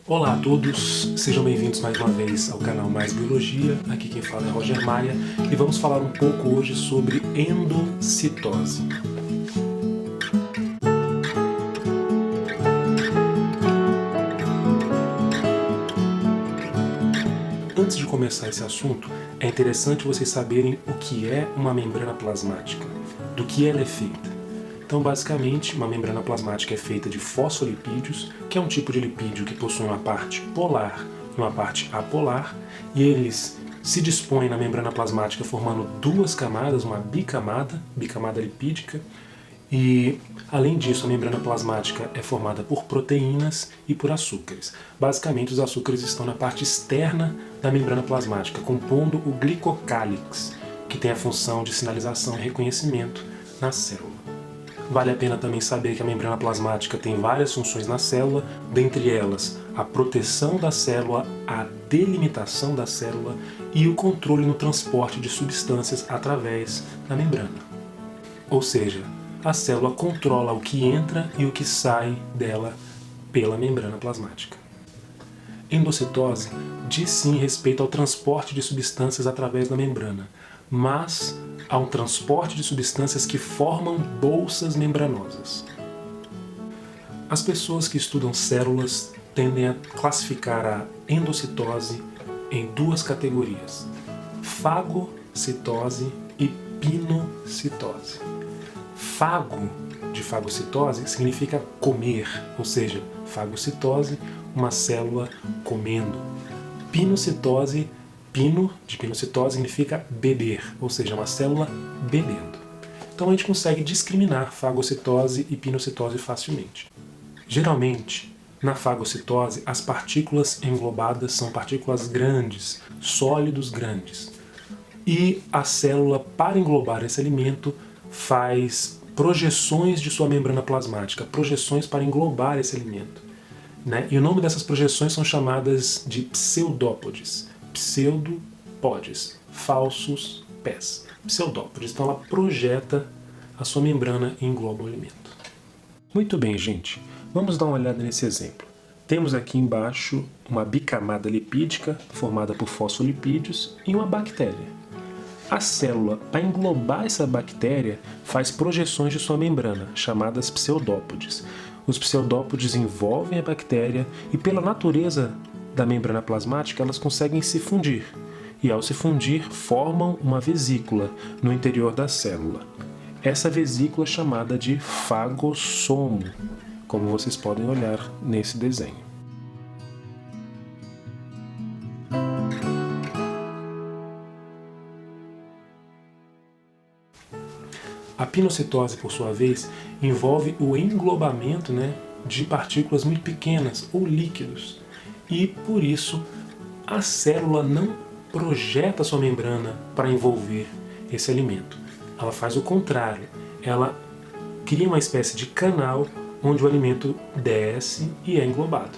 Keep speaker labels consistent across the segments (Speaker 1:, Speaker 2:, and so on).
Speaker 1: Olá a todos, sejam bem-vindos mais uma vez ao canal Mais Biologia. Aqui quem fala é Roger Maia e vamos falar um pouco hoje sobre endocitose. Antes de começar esse assunto, é interessante vocês saberem o que é uma membrana plasmática, do que ela é feita. Então, basicamente, uma membrana plasmática é feita de fosfolipídios, que é um tipo de lipídio que possui uma parte polar e uma parte apolar, e eles se dispõem na membrana plasmática formando duas camadas, uma bicamada lipídica, e além disso a membrana plasmática é formada por proteínas e por açúcares. Basicamente, os açúcares estão na parte externa da membrana plasmática, compondo o glicocálix, que tem a função de sinalização e reconhecimento na célula. Vale a pena também saber que a membrana plasmática tem várias funções na célula, dentre elas a proteção da célula, a delimitação da célula e o controle no transporte de substâncias através da membrana. Ou seja, a célula controla o que entra e o que sai dela pela membrana plasmática. Endocitose diz sim respeito ao transporte de substâncias através da membrana, mas há um transporte de substâncias que formam bolsas membranosas. As pessoas que estudam células tendem a classificar a endocitose em duas categorias: fagocitose e pinocitose. Fago, de fagocitose, significa comer, ou seja, fagocitose, uma célula comendo. Pinocitose, pino, de pinocitose, significa beber, ou seja, uma célula bebendo. Então a gente consegue discriminar fagocitose e pinocitose facilmente. Geralmente, na fagocitose, as partículas englobadas são partículas grandes, sólidos grandes. E a célula, para englobar esse alimento, faz projeções de sua membrana plasmática, projeções para englobar esse alimento. E o nome dessas projeções são chamadas de pseudópodes. Pseudopodes, falsos pés. Pseudópodes. Então ela projeta a sua membrana e engloba o alimento. Muito bem, gente. Vamos dar uma olhada nesse exemplo. Temos aqui embaixo uma bicamada lipídica formada por fosfolipídios e uma bactéria. A célula, para englobar essa bactéria, faz projeções de sua membrana, chamadas pseudópodes. Os pseudópodes envolvem a bactéria e, pela natureza da membrana plasmática, elas conseguem se fundir. E, ao se fundir, formam uma vesícula no interior da célula. Essa vesícula é chamada de fagossomo, como vocês podem olhar nesse desenho. A pinocitose, por sua vez, envolve o englobamento de partículas muito pequenas ou líquidos. E, por isso, a célula não projeta sua membrana para envolver esse alimento. Ela faz o contrário. Ela cria uma espécie de canal onde o alimento desce e é englobado.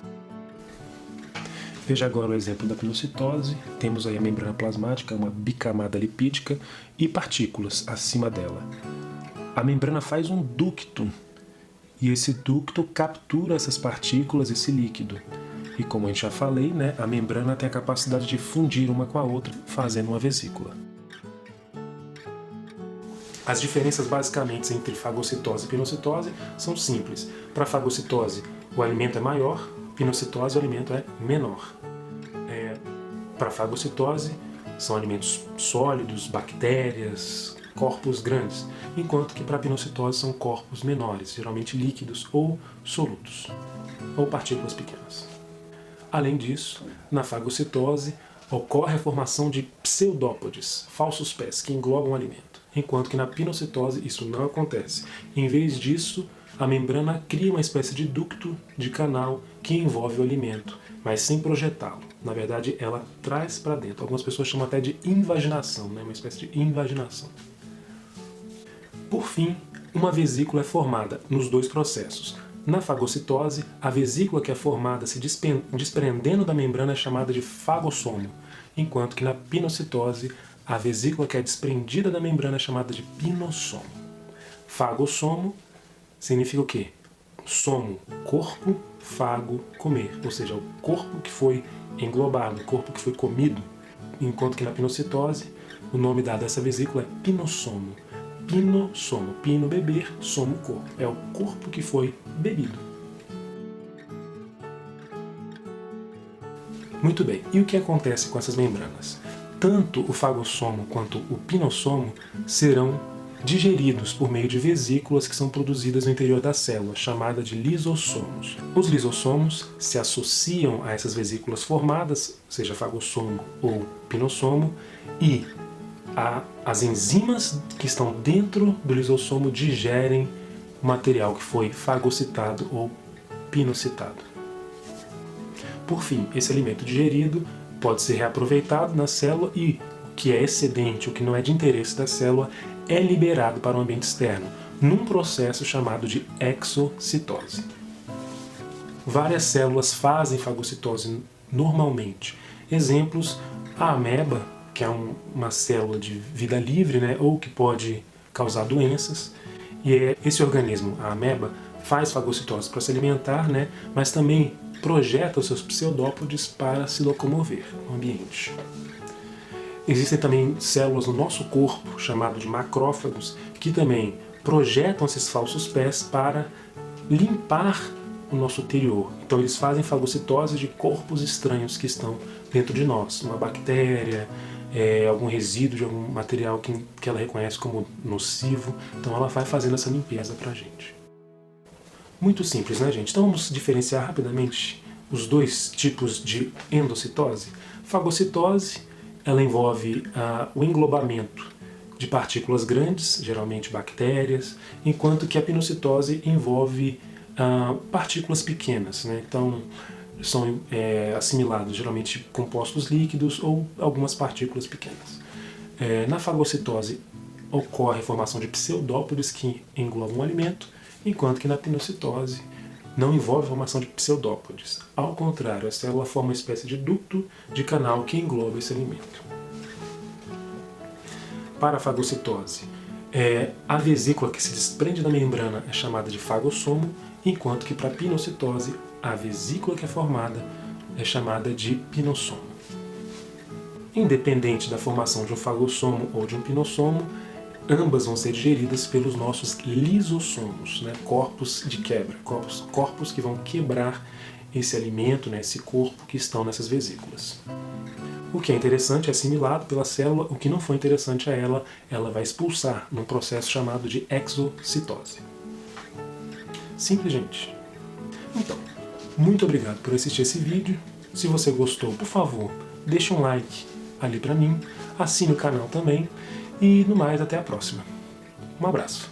Speaker 1: Veja agora o exemplo da pinocitose. Temos aí a membrana plasmática, uma bicamada lipídica e partículas acima dela. A membrana faz um ducto e esse ducto captura essas partículas, esse líquido. E como a gente já falei, a membrana tem a capacidade de fundir uma com a outra, fazendo uma vesícula. As diferenças basicamente entre fagocitose e pinocitose são simples. Para fagocitose, o alimento é maior, pinocitose, o alimento é menor. Para fagocitose, são alimentos sólidos, bactérias, corpos grandes, enquanto que para a pinocitose são corpos menores, geralmente líquidos ou solutos, ou partículas pequenas. Além disso, na fagocitose ocorre a formação de pseudópodes, falsos pés, que englobam o alimento, enquanto que na pinocitose isso não acontece. Em vez disso, a membrana cria uma espécie de ducto, de canal, que envolve o alimento, mas sem projetá-lo. Na verdade, ela traz para dentro. Algumas pessoas chamam até de invaginação, uma espécie de invaginação. Por fim, uma vesícula é formada nos dois processos. Na fagocitose, a vesícula que é formada se desprendendo da membrana é chamada de fagossomo, enquanto que na pinocitose, a vesícula que é desprendida da membrana é chamada de pinossomo. Fagossomo significa o quê? Somo, corpo, fago, comer, ou seja, o corpo que foi englobado, o corpo que foi comido, enquanto que na pinocitose o nome dado a essa vesícula é pinossomo. Pinossomo, pino beber, somo corpo, é o corpo que foi bebido. Muito bem, e o que acontece com essas membranas? Tanto o fagossomo quanto o pinossomo serão digeridos por meio de vesículas que são produzidas no interior da célula, chamada de lisossomos. Os lisossomos se associam a essas vesículas formadas, seja fagossomo ou pinossomo, e as enzimas que estão dentro do lisossomo digerem o material que foi fagocitado ou pinocitado. Por fim, esse alimento digerido pode ser reaproveitado na célula e o que é excedente, o que não é de interesse da célula, é liberado para o ambiente externo, num processo chamado de exocitose. Várias células fazem fagocitose normalmente. Exemplos, a ameba, que é uma célula de vida livre, né, ou que pode causar doenças, e esse organismo, a ameba, faz fagocitose para se alimentar, né, mas também projeta os seus pseudópodes para se locomover no ambiente. Existem também células no nosso corpo, chamadas de macrófagos, que também projetam esses falsos pés para limpar o nosso interior. Então eles fazem fagocitose de corpos estranhos que estão dentro de nós. Uma bactéria, algum resíduo de algum material que ela reconhece como nocivo. Então ela vai fazendo essa limpeza para a gente. Muito simples, né, gente? Então vamos diferenciar rapidamente os dois tipos de endocitose. Fagocitose, ela envolve o englobamento de partículas grandes, geralmente bactérias, enquanto que a pinocitose envolve partículas pequenas, né? Então são assimilados geralmente compostos líquidos ou algumas partículas pequenas. Na fagocitose ocorre a formação de pseudópodes que englobam o alimento, enquanto que na pinocitose não envolve a formação de pseudópodes. Ao contrário, a célula forma uma espécie de ducto de canal que engloba esse alimento. Para a fagocitose, a vesícula que se desprende da membrana é chamada de fagossomo, enquanto que para a pinocitose, a vesícula que é formada é chamada de pinossomo. Independente da formação de um fagossomo ou de um pinossomo, ambas vão ser digeridas pelos nossos lisossomos, né? Corpos de quebra, corpos que vão quebrar esse alimento, né? Esse corpo que estão nessas vesículas. O que é interessante é assimilado pela célula, o que não for interessante a ela vai expulsar num processo chamado de exocitose. Simples, gente. Então, muito obrigado por assistir esse vídeo. Se você gostou, por favor, deixe um like ali pra mim, assine o canal também. E no mais, até a próxima. Um abraço.